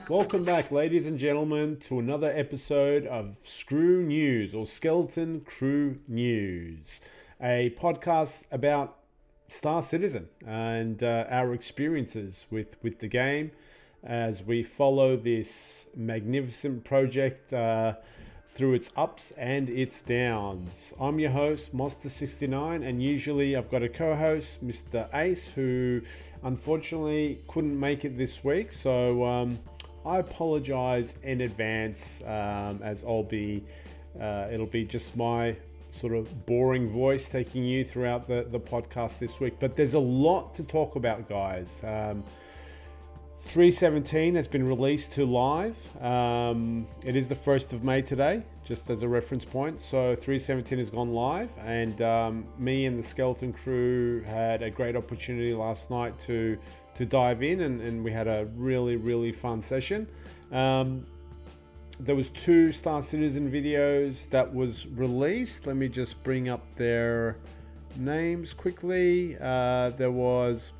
Welcome back, ladies and gentlemen, to another episode of Skrew News, or Skeleton Crew News, a podcast about Star Citizen and our experiences with the game as we follow this magnificent project through its ups and its downs. I'm your host, Monster69, and usually I've got a co-host, Mr. Ace, who unfortunately couldn't make it this week, so I apologize in advance, as it'll be just my sort of boring voice taking you throughout the podcast this week. But there's a lot to talk about, guys. 3.17 has been released to live. It is the 1st of May today, just as a reference point. So 3.17 has gone live, and me and the Skeleton crew had a great opportunity last night to dive in, and we had a really fun session. There was 2 Star Citizen videos that was released. Let me just bring up their names quickly. There was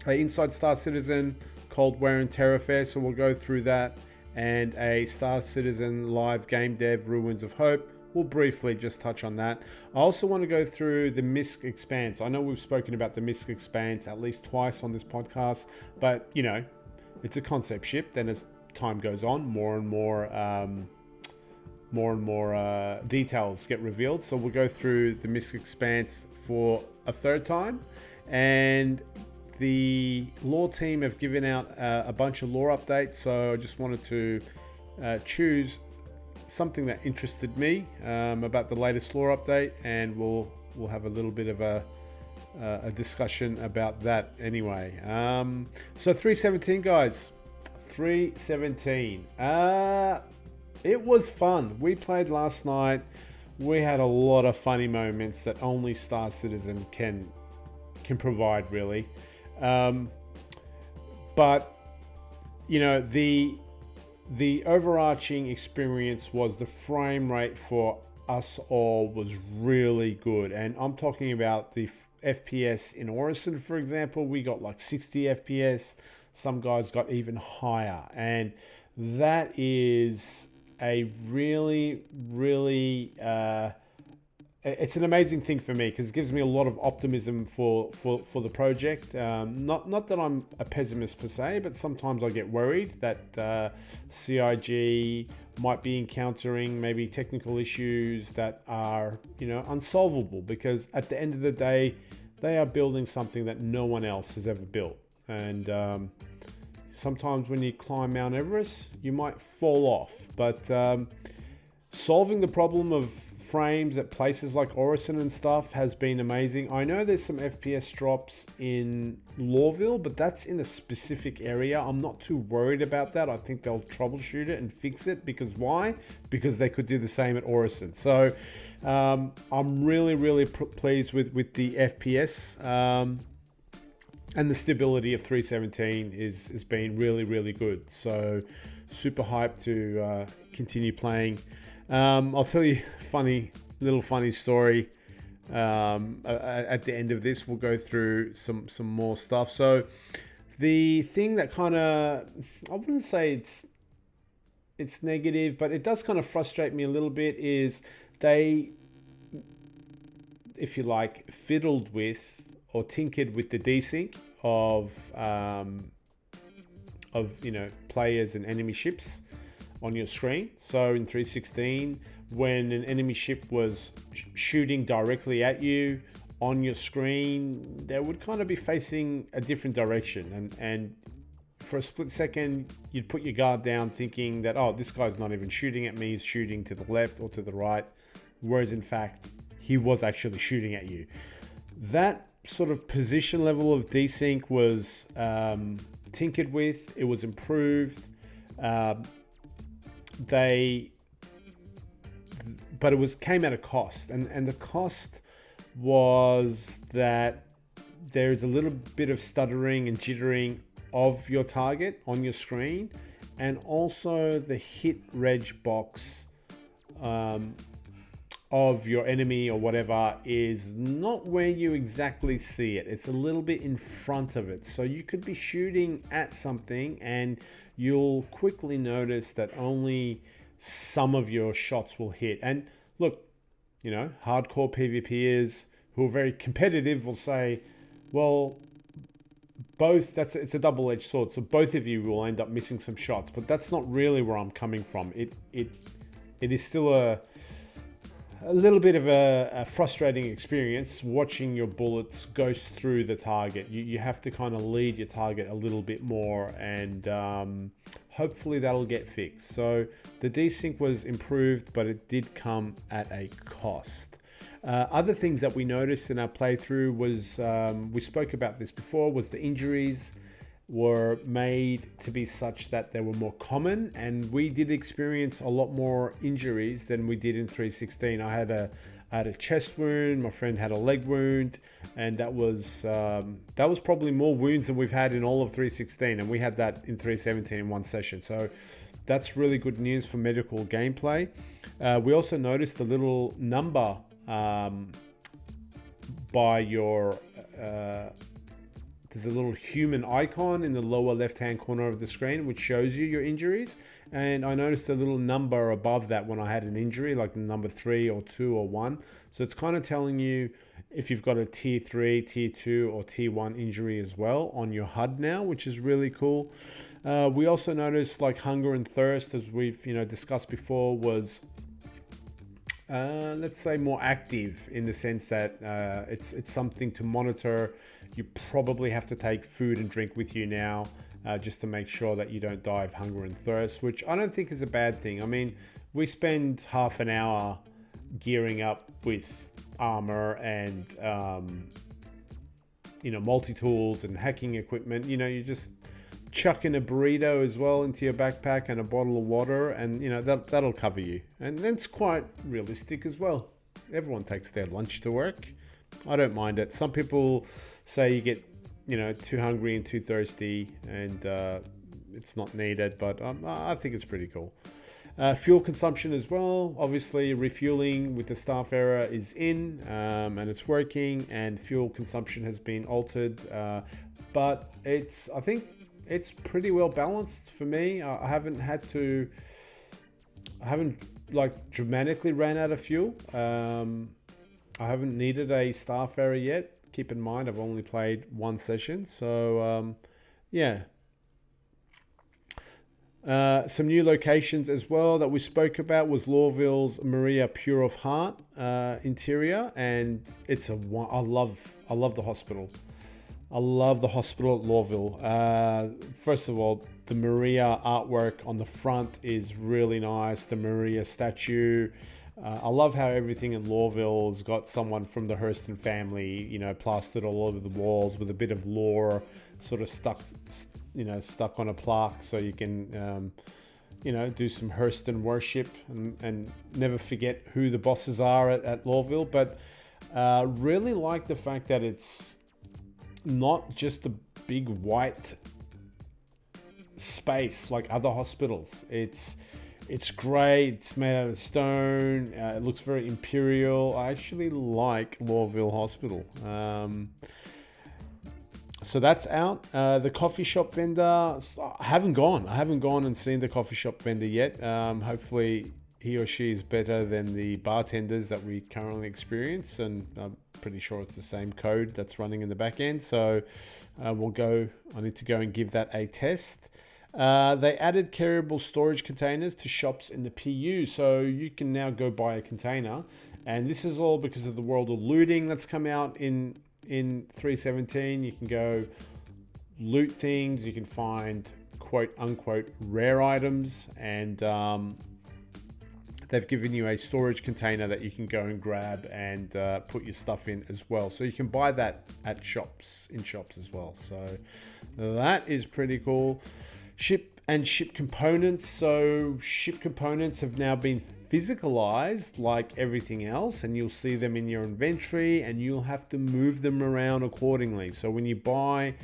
a Inside Star Citizen, Cold Wear and Terrorfare, so we'll go through that, and a Star Citizen live game dev, Ruins of Hope. We'll briefly just touch on that. I also want to go through the Misc Expanse. I know we've spoken about the Misc Expanse at least twice on this podcast, but you know, it's a concept ship. Then as time goes on, more and more details get revealed. So we'll go through the Misc Expanse for a third time, and the lore team have given out a bunch of lore updates. So I just wanted to choose something that interested me about the latest lore update, and we'll have a little bit of a discussion about that anyway. So 3.17, guys. 3.17. It was fun. We played last night. We had a lot of funny moments that only Star Citizen can provide, really. But you know, the overarching experience was the frame rate for us all was really good, and I'm talking about the FPS in Orison, for example. We got like 60 FPS. Some guys got even higher, and that is a really it's an amazing thing for me, because it gives me a lot of optimism for the project. Not that I'm a pessimist per se, but sometimes I get worried that CIG might be encountering maybe technical issues that are, you know, unsolvable, because at the end of the day, they are building something that no one else has ever built. And sometimes when you climb Mount Everest, you might fall off, but solving the problem of frames at places like Orison and stuff has been amazing. I know there's some FPS drops in Loreville, but that's in a specific area. I'm not too worried about that. I think they'll troubleshoot it and fix it, because why? Because they could do the same at Orison. So I'm really pleased with the FPS, and the stability of 3.17 has been really good. So super hyped to continue playing. I'll tell you a funny story at the end of this. We'll go through some more stuff. So the thing that kind of, I wouldn't say it's negative, but it does kind of frustrate me a little bit, is they, if you like, fiddled with or tinkered with the desync of you know, players and enemy ships on your screen. So in 3.16, when an enemy ship was shooting directly at you on your screen, they would kind of be facing a different direction, and for a split second you'd put your guard down thinking that, oh, this guy's not even shooting at me, he's shooting to the left or to the right, whereas in fact he was actually shooting at you. That sort of position level of desync was tinkered with, it was improved. But it came at a cost, and the cost was that there's a little bit of stuttering and jittering of your target on your screen, and also the hit reg box of your enemy or whatever is not where you exactly see it. It's a little bit in front of it. So you could be shooting at something and you'll quickly notice that only some of your shots will hit. And look, you know, hardcore PvPers who are very competitive will say, well, it's a double-edged sword. So both of you will end up missing some shots, but that's not really where I'm coming from. It is still a little bit of a frustrating experience watching your bullets go through the target. You have to kind of lead your target a little bit more, and hopefully that'll get fixed. So the desync was improved, but it did come at a cost. Other things that we noticed in our playthrough was, we spoke about this before, was the injuries were made to be such that they were more common, and we did experience a lot more injuries than we did in 316. I had a chest wound, my friend had a leg wound, and that was probably more wounds than we've had in all of 316, and we had that in 317 in one session. So that's really good news for medical gameplay. We also noticed a little number by your there's a little human icon in the lower left hand corner of the screen which shows you your injuries, and I noticed a little number above that when I had an injury, like number 3 or 2 or 1. So it's kind of telling you if you've got a tier 3, tier 2 or tier 1 injury as well on your HUD now, which is really cool. We also noticed like hunger and thirst, as we've discussed before, was let's say more active in the sense that it's something to monitor. You probably have to take food and drink with you now just to make sure that you don't die of hunger and thirst, which I don't think is a bad thing. I mean, we spend half an hour gearing up with armor and multi-tools and hacking equipment. You just chuck in a burrito as well into your backpack and a bottle of water, and that'll cover you. And that's quite realistic as well. Everyone takes their lunch to work. I don't mind it. Some people say you get too hungry and too thirsty and it's not needed, but I think it's pretty cool. Fuel consumption as well, obviously refueling with the staff error is in, and it's working, and fuel consumption has been altered, but I think it's pretty well balanced for me. I haven't like dramatically ran out of fuel. I haven't needed a staff error yet. Keep in mind, I've only played one session. So, yeah. Some new locations as well that we spoke about was Loreville's Maria Pure of Heart interior. And I love the hospital. I love the hospital at Loreville. First of all, the Maria artwork on the front is really nice. The Maria statue. I love how everything in Loreville has got someone from the Hurston family, plastered all over the walls with a bit of lore sort of stuck on a plaque, so you can, do some Hurston worship and never forget who the bosses are at Loreville. But really like the fact that it's not just a big white space like other hospitals. It's grey, it's made out of stone, it looks very imperial. I actually like Loreville Hospital. So that's out. The coffee shop vendor, I haven't gone and seen the coffee shop vendor yet. Hopefully he or she is better than the bartenders that we currently experience, and I'm pretty sure it's the same code that's running in the back end. So I need to go and give that a test. They added carryable storage containers to shops in the PU, so you can now go buy a container, and this is all because of the World of Looting that's come out in 317. You can go loot things, you can find quote unquote rare items, and they've given you a storage container that you can go and grab and put your stuff in as well. So you can buy that in shops as well. So that is pretty cool. Ship components. So ship components have now been physicalized like everything else, and you'll see them in your inventory, and you'll have to move them around accordingly. So when you buy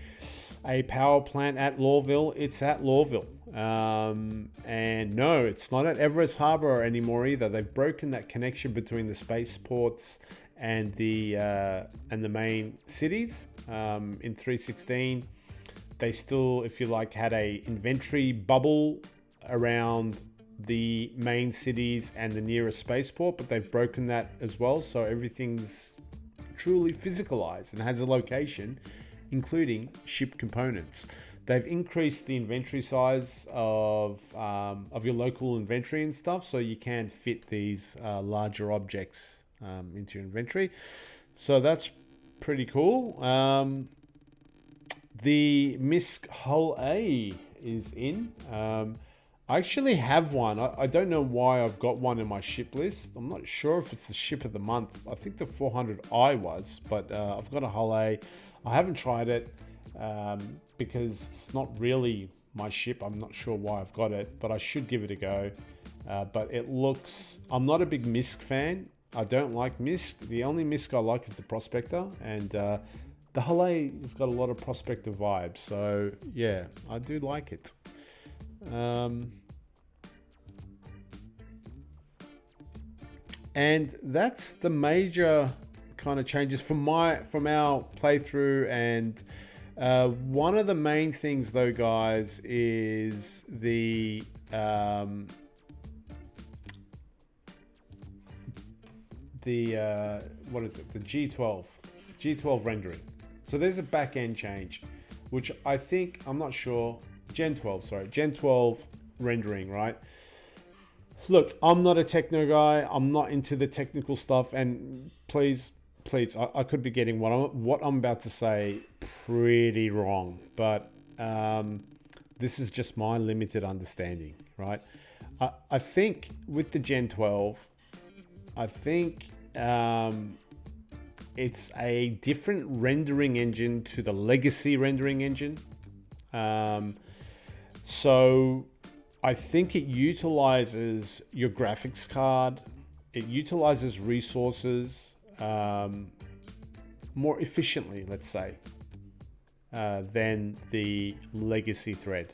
a power plant at Loreville, it's at Loreville. And no, it's not at Everest Harbour anymore either. They've broken that connection between the spaceports and the main cities. In 3.16, they still, if you like, had a inventory bubble around the main cities and the nearest spaceport, but they've broken that as well. So everything's truly physicalized and has a location, including ship components. They've increased the inventory size of your local inventory and stuff, so you can fit these larger objects into your inventory. So that's pretty cool. The Misc Hull A is in. I actually have one. I don't know why I've got one in my ship list. I'm not sure if it's the ship of the month. I think the 400i was, but I've got a Hull A. I haven't tried it because it's not really my ship. I'm not sure why I've got it, but I should give it a go. But it looks... I'm not a big Misc fan. I don't like Misc. The only Misc I like is the Prospector, and the Hull A has got a lot of Prospector vibes. So yeah, I do like it. And that's the major kind of changes from our playthrough. And one of the main things though, guys, is the what is it, the G12 rendering. So there's a back end change, which I think, I'm not sure, Gen 12 rendering, right? Look, I'm not a techno guy. I'm not into the technical stuff, and please, I could be getting what I'm about to say pretty wrong, but this is just my limited understanding, right? I think with the Gen 12, I think it's a different rendering engine to the legacy rendering engine. So I think it utilizes your graphics card. It utilizes resources more efficiently, let's say, than the legacy thread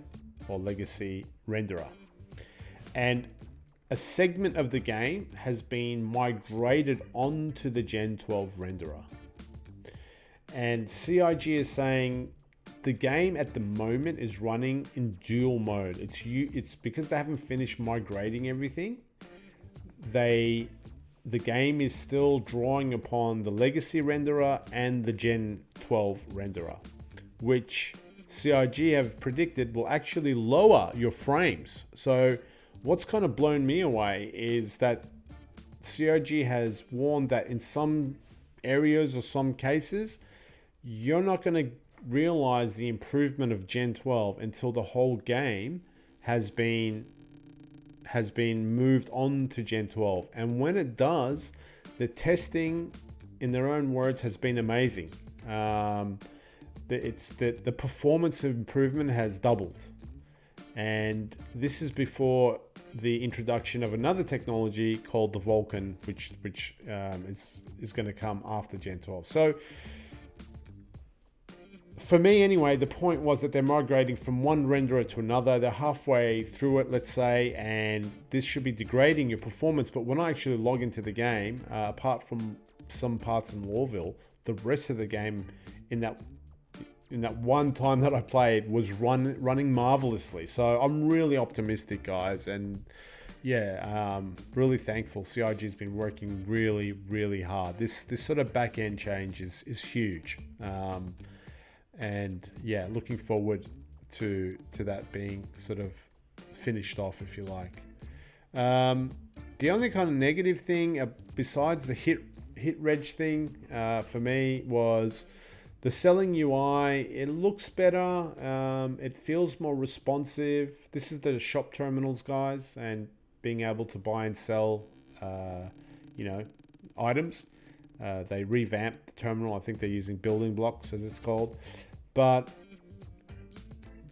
or legacy renderer. And a segment of the game has been migrated onto the Gen 12 renderer. And CIG is saying the game at the moment is running in dual mode. It's because they haven't finished migrating everything. The game is still drawing upon the legacy renderer and the Gen 12 renderer, which CIG have predicted will actually lower your frames. So what's kind of blown me away is that CIG has warned that in some areas or some cases, you're not going to realize the improvement of Gen 12 until the whole game has been moved on to Gen 12. And when it does, the testing, in their own words, has been amazing. The performance improvement has doubled. And this is before the introduction of another technology called the Vulkan, which is going to come after Gen 12. So for me anyway, the point was that they're migrating from one renderer to another. They're halfway through it, let's say, and this should be degrading your performance. But when I actually log into the game, apart from some parts in Loreville, the rest of the game in that one time that I played was running marvelously. So I'm really optimistic, guys, and yeah, really thankful. CIG has been working really, really hard. This sort of back end change is huge, and yeah, looking forward to that being sort of finished off, if you like. The only kind of negative thing besides the hit reg thing for me was the selling UI. It looks better. It feels more responsive. This is the shop terminals, guys, and being able to buy and sell, items. They revamped the terminal. I think they're using building blocks, as it's called. But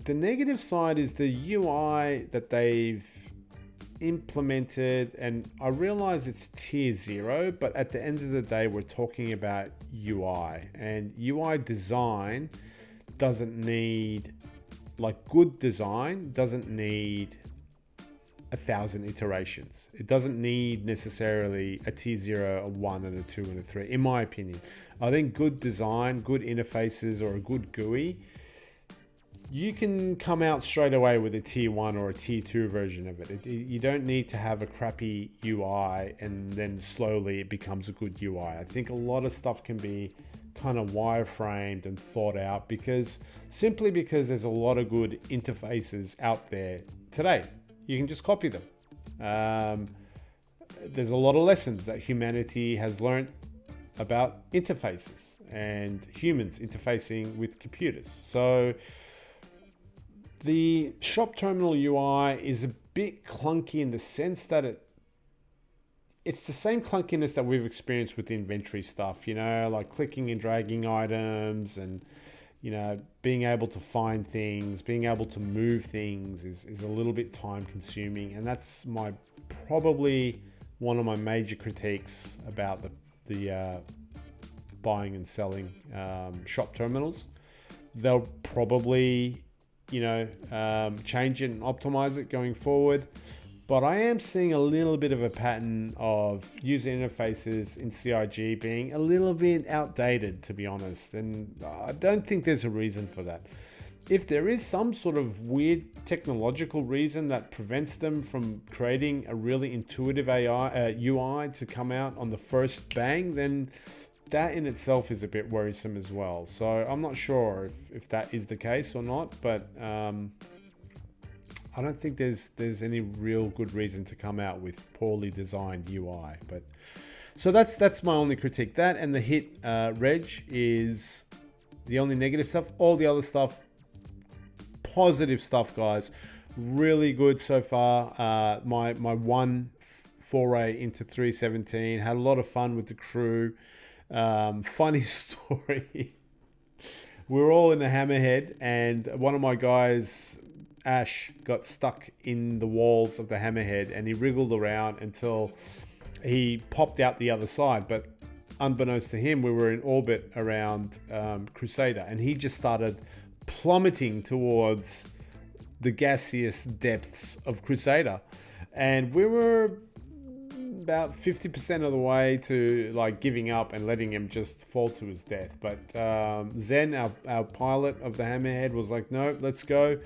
the negative side is the UI that they've implemented, and I realize it's tier 0, but at the end of the day, we're talking about UI, and UI design doesn't need, like, good design doesn't need 1,000 iterations. It doesn't need necessarily a tier 0, a 1, and a 2, and a 3, in my opinion. I think good design, good interfaces, or a good GUI, you can come out straight away with a tier 1 or a tier 2 version of it. You don't need to have a crappy UI and then slowly it becomes a good UI. I think a lot of stuff can be kind of wireframed and thought out simply because there's a lot of good interfaces out there today. You can just copy them. There's a lot of lessons that humanity has learned about interfaces and humans interfacing with computers. So the shop terminal UI is a bit clunky in the sense that it's the same clunkiness that we've experienced with the inventory stuff, like clicking and dragging items and, being able to find things, being able to move things is a little bit time consuming. And that's probably one of my major critiques about the buying and selling shop terminals. They'll probably change it and optimize it going forward. But I am seeing a little bit of a pattern of user interfaces in CIG being a little bit outdated, to be honest. And I don't think there's a reason for that. If there is some sort of weird technological reason that prevents them from creating a really intuitive UI to come out on the first bang, then that in itself is a bit worrisome as well. So I'm not sure if that is the case or not, but I don't think there's any real good reason to come out with poorly designed UI. But so that's my only critique. That and the hit reg is the only negative stuff. All the other stuff, positive stuff, guys. Really good so far. My one foray into 317, had a lot of fun with the crew. Funny story. We were all in the Hammerhead, and one of my guys, Ash, got stuck in the walls of the Hammerhead, and he wriggled around until he popped out the other side. But unbeknownst to him, we were in orbit around Crusader, and he just started plummeting towards the gaseous depths of Crusader, and we were about 50% of the way to like giving up and letting him just fall to his death. But Zen, our pilot of the Hammerhead, was like, no, let's go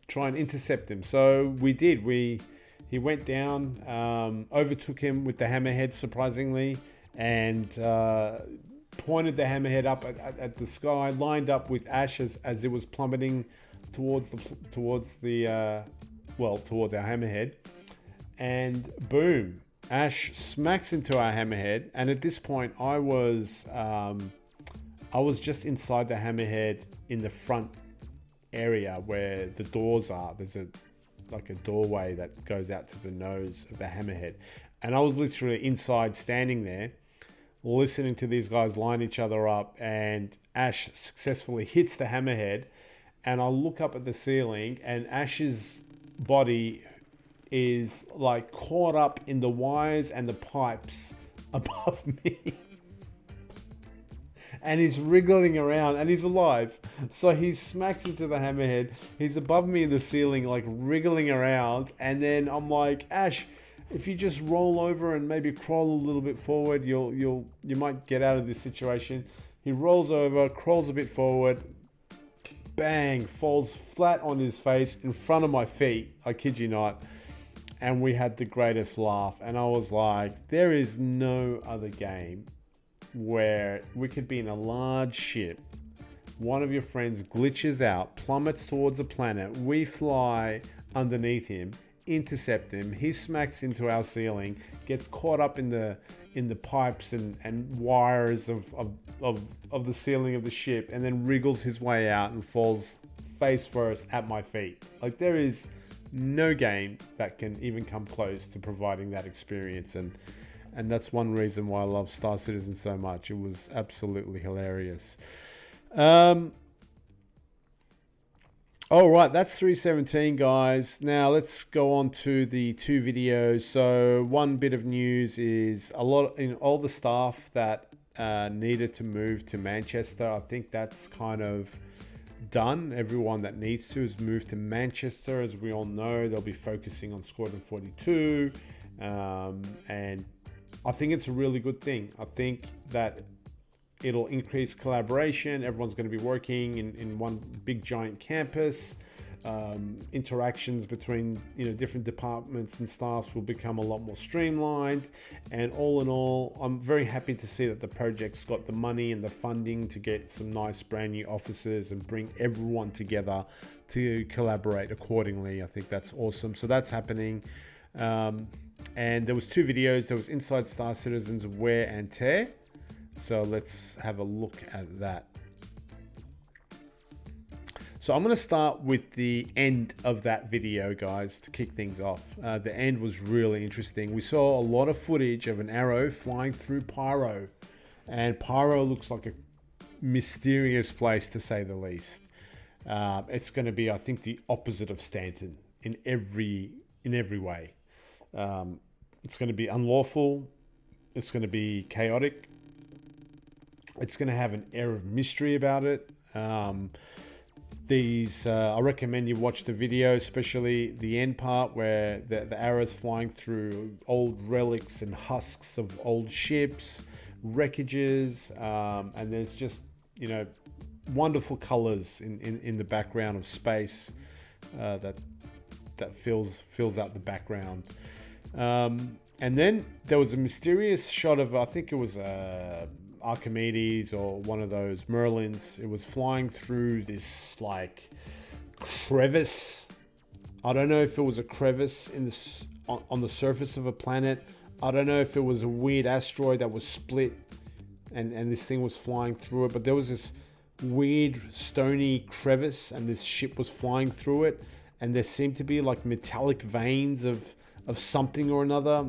try and intercept him. So we did. He went down, overtook him with the Hammerhead, surprisingly, and pointed the Hammerhead up at the sky, lined up with Ash as it was plummeting towards our Hammerhead. And boom, Ash smacks into our Hammerhead. And at this point, I was just inside the Hammerhead in the front area where the doors are. There's a doorway that goes out to the nose of the Hammerhead, and I was literally inside, standing there, listening to these guys line each other up. And Ash successfully hits the Hammerhead, and I look up at the ceiling, and Ash's body is like caught up in the wires and the pipes above me. And he's wriggling around, and he's alive. So he smacks into the Hammerhead. He's above me in the ceiling, like wriggling around. And then I'm like, Ash, if you just roll over and maybe crawl a little bit forward, you might get out of this situation. He rolls over, crawls a bit forward, bang, falls flat on his face in front of my feet. I kid you not. And we had the greatest laugh. And I was like, there is no other game where we could be in a large ship. One of your friends glitches out, plummets towards the planet. We fly underneath him, intercept him. He smacks into our ceiling, gets caught up in the pipes and wires of the ceiling of the ship, and then wriggles his way out and falls face first at my feet. Like, there is no game that can even come close to providing that experience, and that's one reason why I love Star Citizen so much. It was absolutely hilarious. All right, that's 317, guys. Now let's go on to the two videos. So one bit of news is all the staff that needed to move to Manchester. I think that's kind of done. Everyone that needs to is moved to Manchester. As we all know, they'll be focusing on Squadron 42, and I think it's a really good thing. I think that it'll increase collaboration. Everyone's going to be working in one big giant campus. Interactions between different departments and staffs will become a lot more streamlined, and all in all, I'm very happy to see that the project's got the money and the funding to get some nice brand new offices and bring everyone together to collaborate accordingly. I think that's awesome. So that's happening. And there was 2 videos. There was Inside Star Citizen's Wear and Tear. So let's have a look at that. So I'm going to start with the end of that video, guys, to kick things off. The end was really interesting. We saw a lot of footage of an arrow flying through Pyro, and Pyro looks like a mysterious place, to say the least. It's going to be, I think, the opposite of Stanton in every way. It's going to be unlawful. It's going to be chaotic. It's going to have an air of mystery about it. I recommend you watch the video, especially the end part where the arrows flying through old relics and husks of old ships, wreckages, and there's just wonderful colors in the background of space that fills out the background. And then there was a mysterious shot of, I think it was Archimedes or one of those Merlins. It was flying through this like crevice. I don't know if it was a crevice on the surface of a planet. I don't know if it was a weird asteroid that was split and this thing was flying through it, but there was this weird stony crevice and this ship was flying through it, and there seemed to be like metallic veins of something or another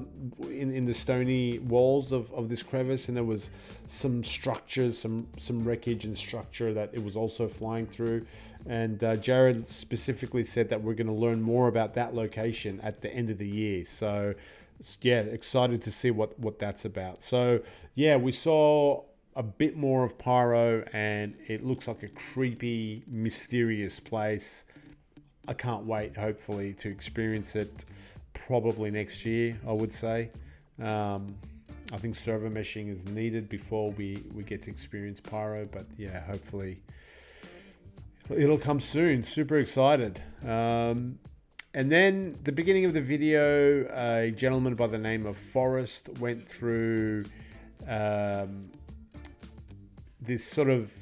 in the stony walls of this crevice, and there was some structures, some wreckage and structure that it was also flying through. And Jared specifically said that we're going to learn more about that location at the end of the year. So yeah, excited to see what that's about. So yeah, we saw a bit more of Pyro, and it looks like a creepy, mysterious place. I can't wait, hopefully, to experience it. Probably next year, I would say. I think server meshing is needed before we get to experience Pyro, but yeah, hopefully it'll come soon. Super excited. And then the beginning of the video, a gentleman by the name of Forrest went through this sort of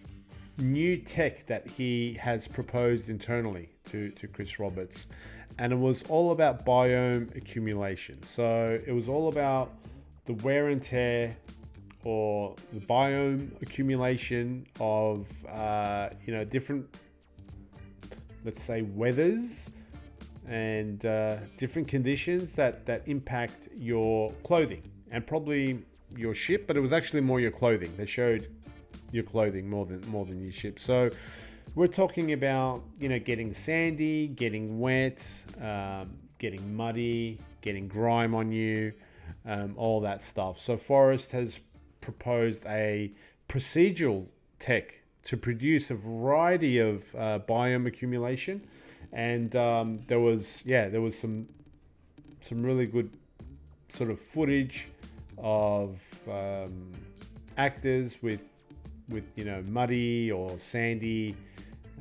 new tech that he has proposed internally to Chris Roberts. And it was all about biome accumulation. So it was all about the wear and tear, or the biome accumulation of different, let's say, weathers and different conditions that impact your clothing and probably your ship. But it was actually more your clothing. They showed your clothing more than your ship. So we're talking about, getting sandy, getting wet, getting muddy, getting grime on you, all that stuff. So Forrest has proposed a procedural tech to produce a variety of biome accumulation, and there was some really good sort of footage of actors with muddy or sandy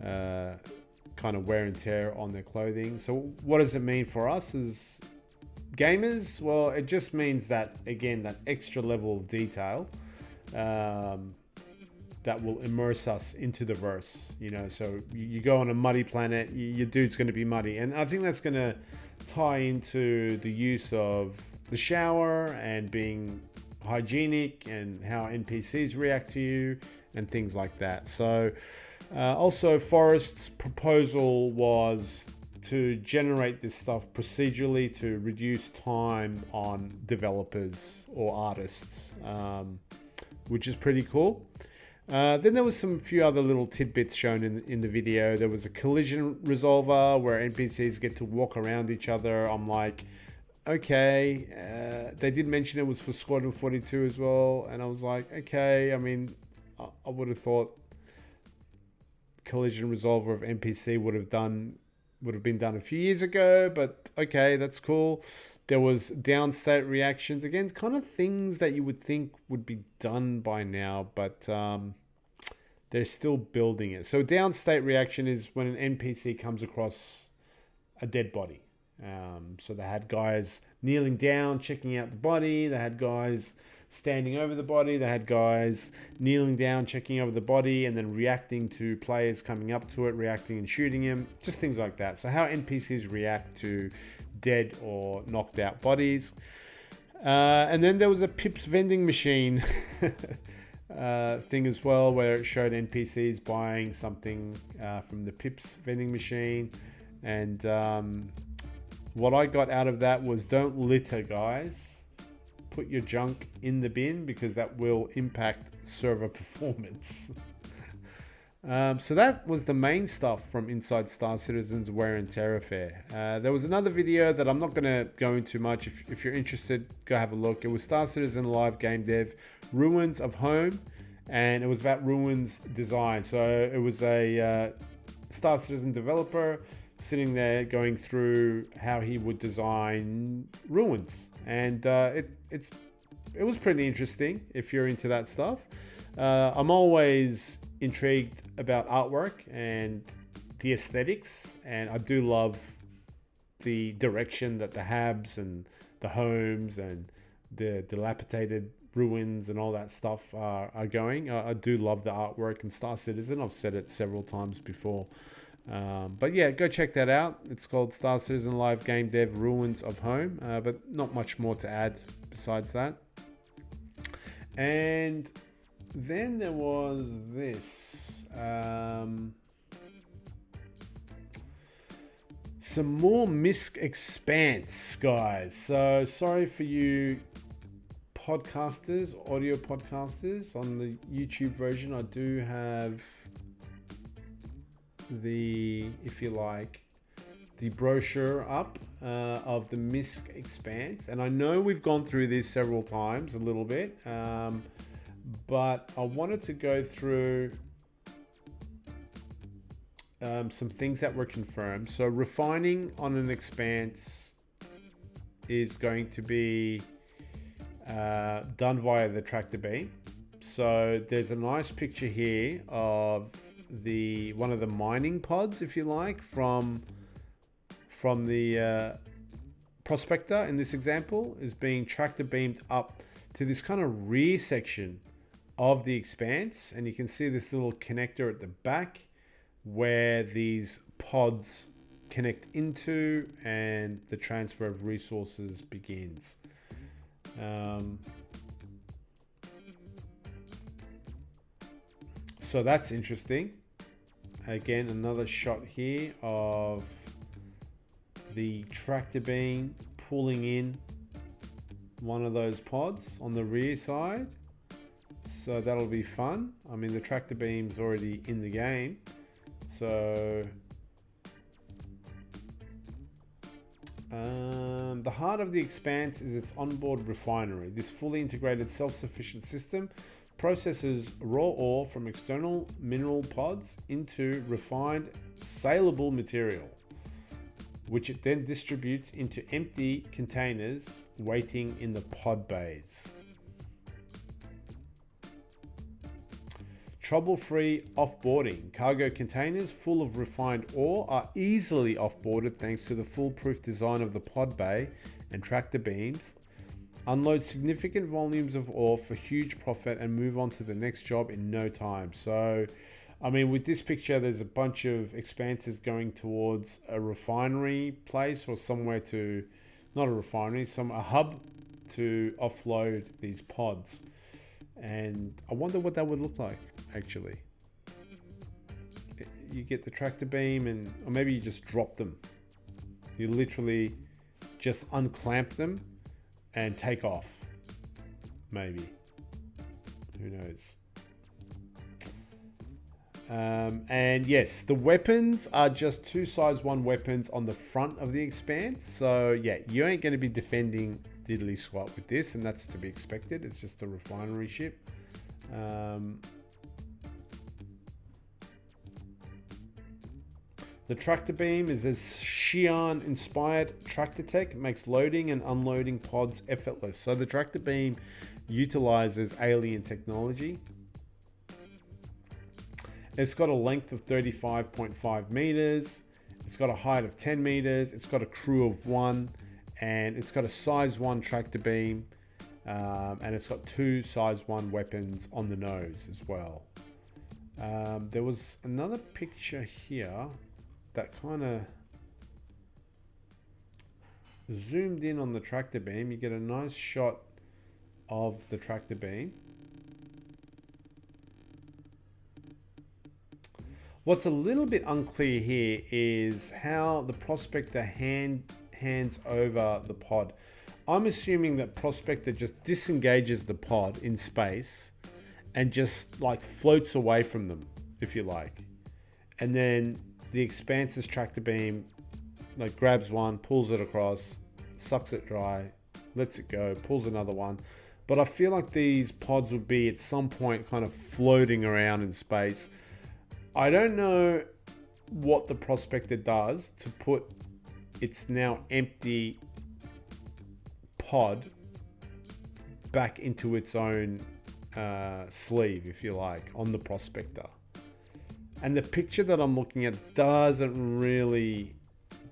kind of wear and tear on their clothing. So what does it mean for us as gamers? Well, it just means that, again, that extra level of detail that will immerse us into the verse. So you go on a muddy planet, your dude's going to be muddy, and I think that's going to tie into the use of the shower and being hygienic and how NPCs react to you and things like that. So also, Forrest's proposal was to generate this stuff procedurally to reduce time on developers or artists, which is pretty cool. Then there was some few other little tidbits shown in the video. There was a collision resolver where NPCs get to walk around each other. I'm like, okay. They did mention it was for Squadron 42 as well, and I was like, okay. I mean, I would have thought collision resolver of NPC would have been done a few years ago, but okay, that's cool. There was downstate reactions, again, kind of things that you would think would be done by now, but they're still building it. So downstate reaction is when an NPC comes across a dead body. So they had guys kneeling down, checking out the body. They had guys standing over the body. They had guys kneeling down, checking over the body, and then reacting to players coming up to it, reacting and shooting him. Just things like that. So how NPCs react to dead or knocked out bodies. And then there was a Pips vending machine thing as well, where it showed NPCs buying something from the Pips vending machine. And what I got out of that was, don't litter, guys. Put your junk in the bin because that will impact server performance. So that was the main stuff from inside Star Citizen's Wear and Tear affair. There was another video that I'm not going to go into much. If you're interested, go have a look. It was Star Citizen Live Game Dev, Ruins of Home, and it was about Ruins design. So it was a Star Citizen developer sitting there going through how he would design Ruins, and it was pretty interesting if you're into that stuff. I'm always intrigued about artwork and the aesthetics, and I do love the direction that the Habs and the homes and the dilapidated ruins and all that stuff are going. I do love the artwork in Star Citizen. I've said it several times before. But yeah, go check that out. It's called Star Citizen Live Game Dev Ruins of Home, but not much more to add besides that. And then there was this, some more Misc Expanse, guys. So sorry for you podcasters, audio podcasters. On the YouTube version, I do have the, if you like, the brochure up of the Misc Expanse, and I know we've gone through this several times a little bit, but I wanted to go through some things that were confirmed. So refining on an expanse is going to be done via the tractor beam. So there's a nice picture here of one of the mining pods, if you like, from the prospector in this example, is being tractor beamed up to this kind of rear section of the expanse, and you can see this little connector at the back where these pods connect into and the transfer of resources begins. So that's interesting. Again, another shot here of the tractor beam pulling in one of those pods on the rear side. So that'll be fun. I mean, the tractor beam's already in the game. So the heart of the Expanse is its onboard refinery. This fully integrated self-sufficient system processes raw ore from external mineral pods into refined saleable material, which it then distributes into empty containers waiting in the pod bays. Trouble-free offboarding. Cargo containers full of refined ore are easily offboarded thanks to the foolproof design of the pod bay and tractor beams. Unload significant volumes of ore for huge profit and move on to the next job in no time. So, I mean, with this picture, there's a bunch of expanses going towards a refinery place, or somewhere to, not a refinery, a hub to offload these pods. And I wonder what that would look like, actually. You get the tractor beam or maybe you just drop them. You literally just unclamp them and take off. Maybe. Who knows? And yes, the weapons are just 2 size 1 weapons on the front of the Expanse. So yeah, you ain't going to be defending diddly squat with this, and that's to be expected. It's just a refinery ship. The tractor beam is a Xi'an inspired tractor tech. It makes loading and unloading pods effortless. So the tractor beam utilizes alien technology. It's got a length of 35.5 meters. It's got a height of 10 meters. It's got a crew of 1, and it's got a size 1 tractor beam, and it's got 2 size 1 weapons on the nose as well. There was another picture here that kind of zoomed in on the tractor beam. You get a nice shot of the tractor beam. What's a little bit unclear here is how the Prospector hands over the pod. I'm assuming that Prospector just disengages the pod in space and just like floats away from them, if you like. And then the Expanse's tractor beam like grabs one, pulls it across, sucks it dry, lets it go, pulls another one. But I feel like these pods would be at some point kind of floating around in space. I don't know what the Prospector does to put its now empty pod back into its own sleeve, if you like, on the Prospector. And the picture that I'm looking at doesn't really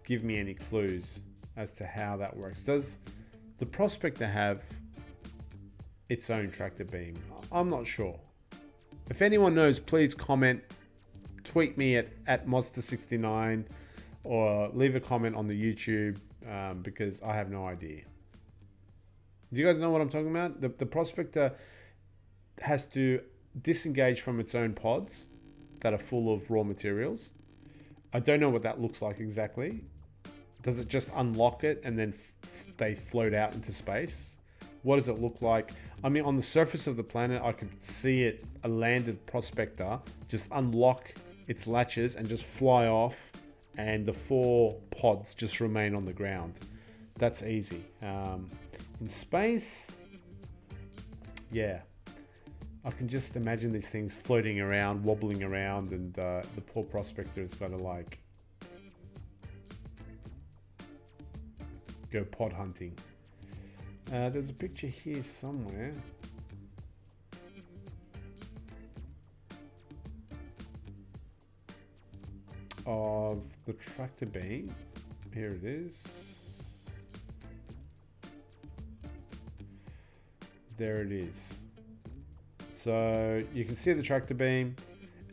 give me any clues as to how that works. Does the Prospector have its own tractor beam? I'm not sure. If anyone knows, please comment. Tweet me at Monster69 or leave a comment on the YouTube because I have no idea. Do you guys know what I'm talking about? The Prospector has to disengage from its own pods that are full of raw materials. I don't know what that looks like exactly. Does it just unlock it and then they float out into space? What does it look like? I mean, on the surface of the planet, I could see it, a landed Prospector, just unlock its latches and just fly off, and the 4 pods just remain on the ground. That's easy. In space, yeah, I can just imagine these things floating around, wobbling around, and the poor Prospector has got to like go pod hunting. There's a picture here somewhere. Of the tractor beam. Here it is. There it is. So you can see the tractor beam,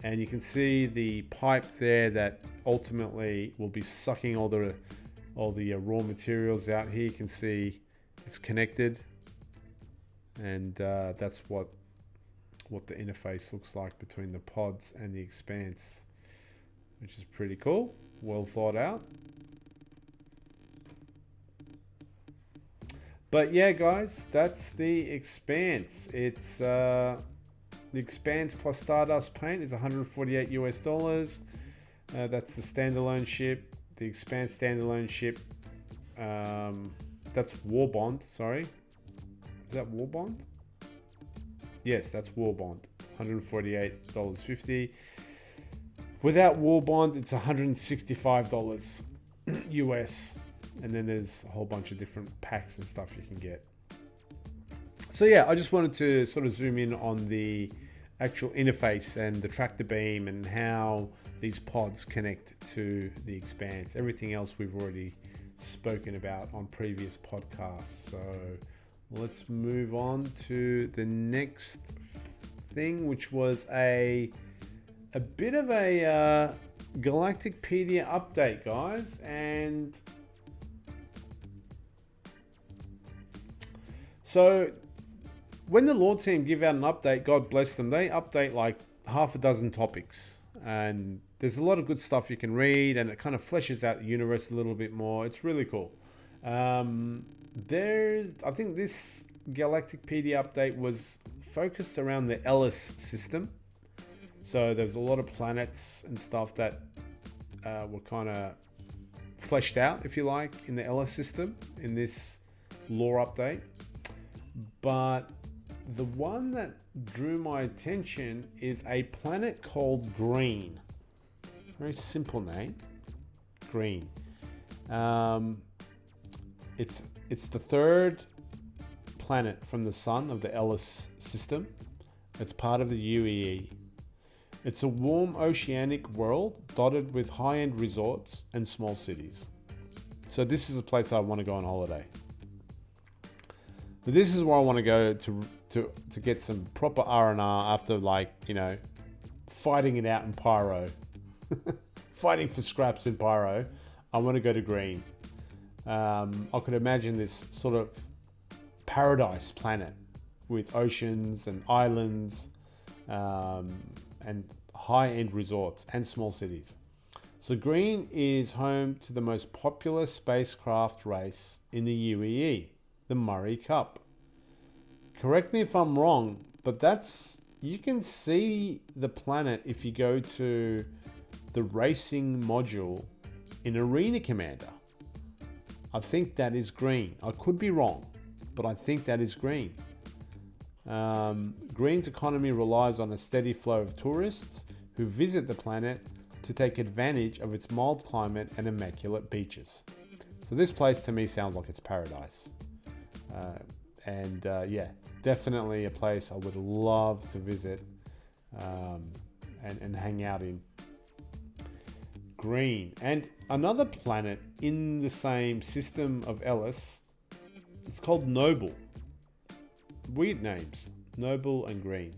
and you can see the pipe there that ultimately will be sucking all the raw materials out. Here you can see it's connected, and that's what the interface looks like between the pods and the Expanse, which is pretty cool. Well thought out. But yeah, guys, that's the Expanse. It's the Expanse plus Stardust paint is $148 US. That's the standalone ship. The Expanse standalone ship. That's Warbond. Sorry, is that Warbond? Yes, that's Warbond. $148.50. Without Warbond, it's $165 US. And then there's a whole bunch of different packs and stuff you can get. So yeah, I just wanted to sort of zoom in on the actual interface and the tractor beam and how these pods connect to the Expanse. Everything else we've already spoken about on previous podcasts. So let's move on to the next thing, which was a bit of a Galacticpedia update, guys. And so when the Lore team give out an update, God bless them, they update like half a dozen topics. And there's a lot of good stuff you can read, and it kind of fleshes out the universe a little bit more. It's really cool. I think this Galacticpedia update was focused around the Ellis system. So there's a lot of planets and stuff that were kind of fleshed out, if you like, in the Ellis system in this lore update. But the one that drew my attention is a planet called Green. Very simple name, Green. It's the third planet from the sun of the Ellis system. It's part of the UEE. It's a warm oceanic world dotted with high-end resorts and small cities. So this is a place I want to go on holiday. This is where I want to go to get some proper R&R after, like, you know, fighting it out in Pyro. Fighting for scraps in Pyro. I want to go to Green. I could imagine this sort of paradise planet with oceans and islands and high-end resorts and small cities. So Green is home to the most popular spacecraft race in the UEE, the Murray Cup. Correct me if I'm wrong, but you can see the planet if you go to the racing module in Arena Commander. I think that is Green. I could be wrong, but I think that is Green. Green's economy relies on a steady flow of tourists who visit the planet to take advantage of its mild climate and immaculate beaches. So this place to me sounds like it's paradise. Yeah, definitely a place I would love to visit and hang out in. Green. And another planet in the same system of Ellis, it's called Noble. Weird names, Noble and Green.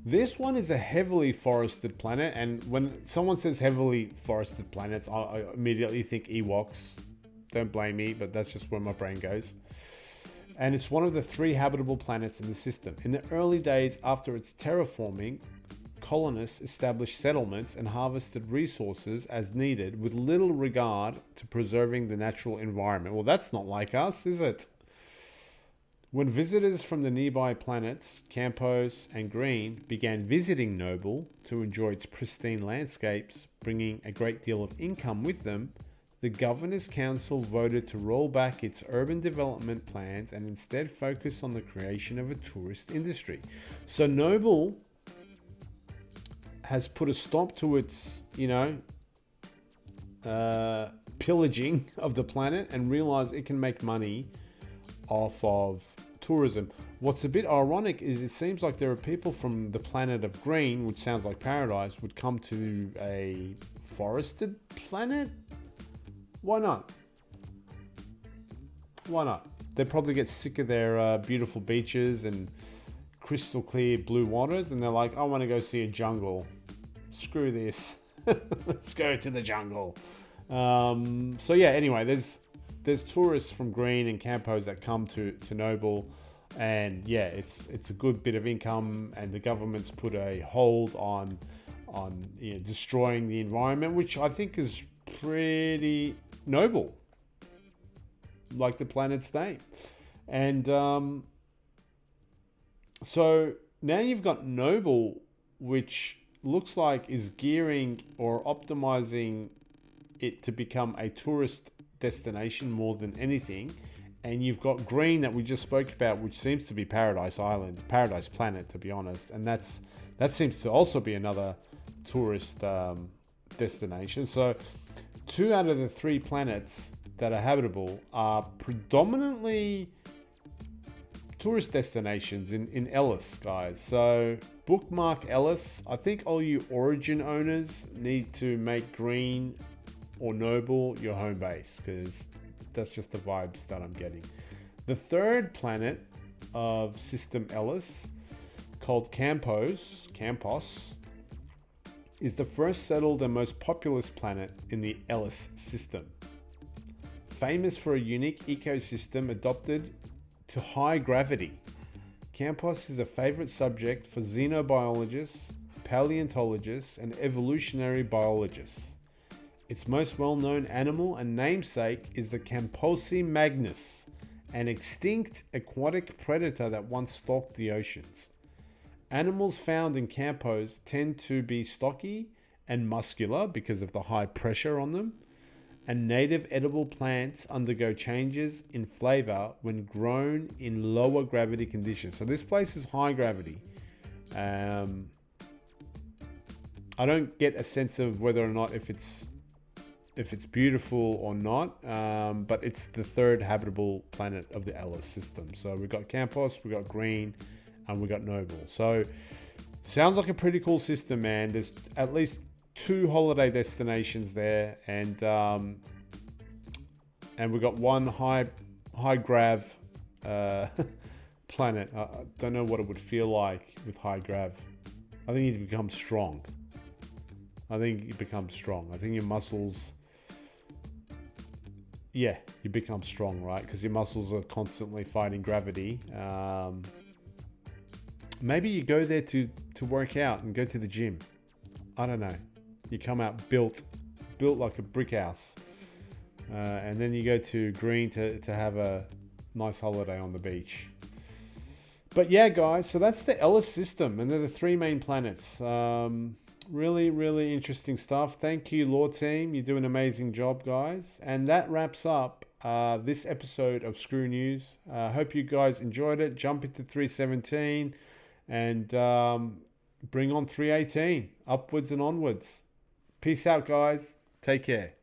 This one is a heavily forested planet, and when someone says heavily forested planets, I immediately think Ewoks. Don't blame me, but that's just where my brain goes. And it's one of the 3 habitable planets in the system. In the early days after its terraforming, colonists established settlements and harvested resources as needed with little regard to preserving the natural environment. Well, that's not like us, is it? When visitors from the nearby planets, Campos and Green, began visiting Noble to enjoy its pristine landscapes, bringing a great deal of income with them, the Governor's Council voted to roll back its urban development plans and instead focus on the creation of a tourist industry. So Noble has put a stop to its, pillaging of the planet and realized it can make money off of tourism. What's a bit ironic is it seems like there are people from the planet of Green, which sounds like paradise, would come to a forested planet. Why not? Why not? They probably get sick of their beautiful beaches and crystal clear blue waters, and they're like, I want to go see a jungle. Screw this. Let's go to the jungle. So yeah, anyway, there's tourists from Green and Campos that come to Noble, and yeah, it's a good bit of income, and the government's put a hold on destroying the environment, which I think is pretty noble, like the planet's name. And so now you've got Noble, which looks like is gearing or optimizing it to become a tourist destination more than anything. And you've got Green that we just spoke about, which seems to be Paradise Island, Paradise Planet, to be honest. And that seems to also be another tourist destination. So 2 out of the 3 planets that are habitable are predominantly tourist destinations in Ellis, guys. So bookmark Ellis. I think all you Origin owners need to make Green or Noble your home base, because that's just the vibes that I'm getting. The 3rd planet of System Ellis, called Campos, is the first settled and most populous planet in the Ellis system. Famous for a unique ecosystem adapted to high gravity, Campos is a favorite subject for xenobiologists, paleontologists, and evolutionary biologists. Its most well-known animal and namesake is the Camposi magnus, an extinct aquatic predator that once stalked the oceans. Animals found in Campos tend to be stocky and muscular because of the high pressure on them. And native edible plants undergo changes in flavor when grown in lower gravity conditions. So this place is high gravity. I don't get a sense of whether or not if it's beautiful or not, but it's the third habitable planet of the Ellis system. So we've got Campos, we've got Green, and we've got Noble. So sounds like a pretty cool system, man. There's at least 2 holiday destinations there, and we've got one high grav planet. I don't know what it would feel like with high grav. I think you become strong. I think your muscles, yeah, you become strong, right? Because your muscles are constantly fighting gravity. Maybe you go there to work out and go to the gym. I don't know. You come out built like a brick house, and then you go to Green to have a nice holiday on the beach. But yeah, guys, so that's the Ellis system, and they're the 3 main planets. Really, really interesting stuff. Thank you, Lore Team. You do an amazing job, guys. And that wraps up this episode of Skrew News. Hope you guys enjoyed it. Jump into 317 and bring on 318. Upwards and onwards. Peace out, guys. Take care.